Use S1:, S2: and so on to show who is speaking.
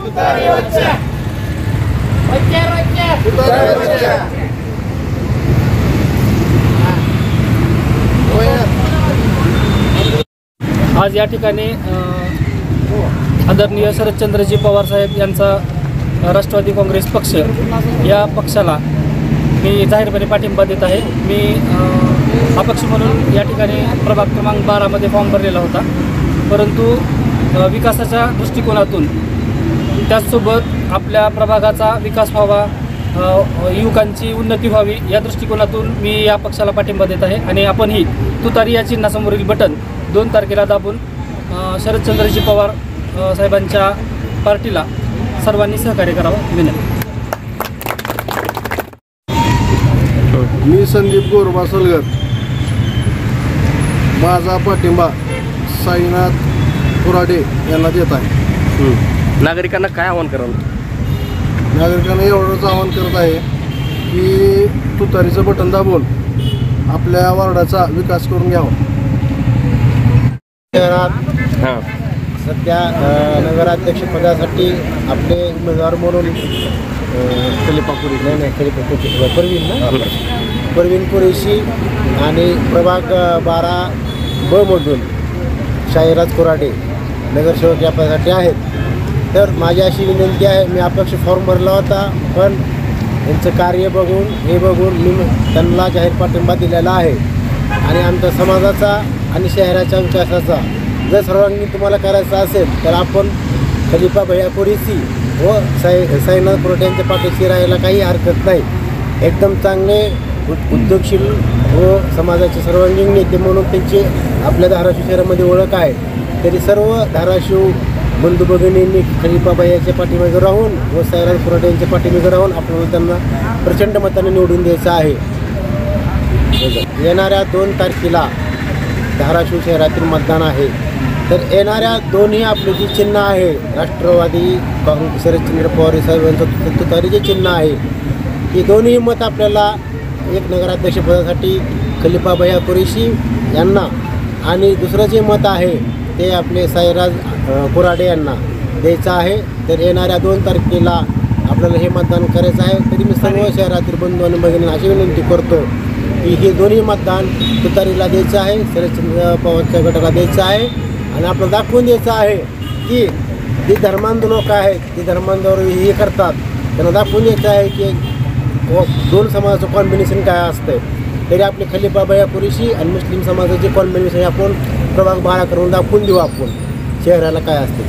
S1: आज या ठिकाणी आदरणीय शरदचंद्रजी पवार साहेब यांचा राष्ट्रवादी काँग्रेस पक्ष या पक्षाला मी जाहीरपणे पाठिंबा देत आहे। मी अपक्ष म्हणून या ठिकाणी प्रभाग क्रमांक 12 मध्ये फॉर्म भरलेला होता, परंतु विकासाच्या दृष्टिकोनातून त्याचसोबत आपल्या प्रभागाचा विकास व्हावा, युवकांची उन्नती व्हावी या दृष्टिकोनातून मी या पक्षाला पाठिंबा देत आहे। आणि आपणही तुतारी या चिन्हासमोरील बटन 2 तारखेला दाबून शरदचंद्रजी पवार साहेबांच्या पार्टीला सर्वांनी सहकार्य करावं विनंती।
S2: मी संदीप गोरबा सलगर, माझा पाठिंबा साईनाथ कुराडे यांना देत आहे।
S3: नागरिकांना काय आवाहन कराल?
S2: नागरिकांना एवढंच आवाहन करत आहे की तुतारीचं बटन दाबून आपल्या वार्डाचा विकास करून घ्यावा।
S4: सध्या नगराध्यक्षपदासाठी आपले उमेदवार म्हणून परवीन कुरेशी आणि प्रभाग 12 मधून शाहिराज कुराडे नगरसेवक या पदासाठी आहेत। तर माझी अशी विनंती आहे, मी अपक्ष फॉर्म भरला होता, पण यांचं कार्य बघून मी त्यांना जाहीर पाठिंबा दिलेला आहे। आणि आमच्या समाजाचा आणि शहराच्या विकासाचा जर सर्वांगीण तुम्हाला करायचा असेल तर आपण खलिफा भैया कुरेशी व साईनाथ कुराडे यांच्या पाठीशी राहायला काही हरकत नाही। एकदम चांगले उद्योगशील व समाजाचे सर्वांगीण नेते म्हणून त्यांची आपल्या धाराशिव शहरामध्ये ओळख आहे। तरी सर्व धाराशिव बंधू भगिनींनी खलिफा भैयाच्या पाठीमागे राहून व साईनाथ कुराडे यांच्या पाठीमागे राहून आपल्याला त्यांना प्रचंड मताने निवडून द्यायचं आहे। येणाऱ्या 2 तारखेला धाराशिव शहरातील मतदान आहे। तर येणाऱ्या दोन्ही आपले जे चिन्ह आहे, राष्ट्रवादी काँग्रेस शरदचंद्र पवार साहेब यांचं तुतारी जे चिन्ह आहे, ही दोन्ही मत आपल्याला एक नगराध्यक्षपदासाठी खलिफा भैया कुरेशी यांना आणि दुसरं जे मत आहे ते आपले साईराज कुराडे यांना द्यायचं आहे। तर येणाऱ्या 2 तारखेला आपल्याला हे मतदान करायचं आहे। तरी मी सर्व शहरातील बंधू आणि भगिनींना अशी विनंती करतो की हे दोन्ही मतदान तुतारीला द्यायचं आहे, शरदचंद्र पवारच्या गटाला द्यायचं आहे आणि आपल्याला दाखवून द्यायचं आहे की जे धर्मांध लोक आहेत, ते धर्मांधावर हे करतात, त्यांना दाखवून द्यायचं आहे की 2 समाजाचं कॉम्बिनेशन काय असतं। तरी आपले खलिफा भैया कुरेशी आणि मुस्लिम समाजाचे कॉम्बिनेशन आपण प्रभाग 12 करून दाखवून देऊ आपण शहराला काय असते।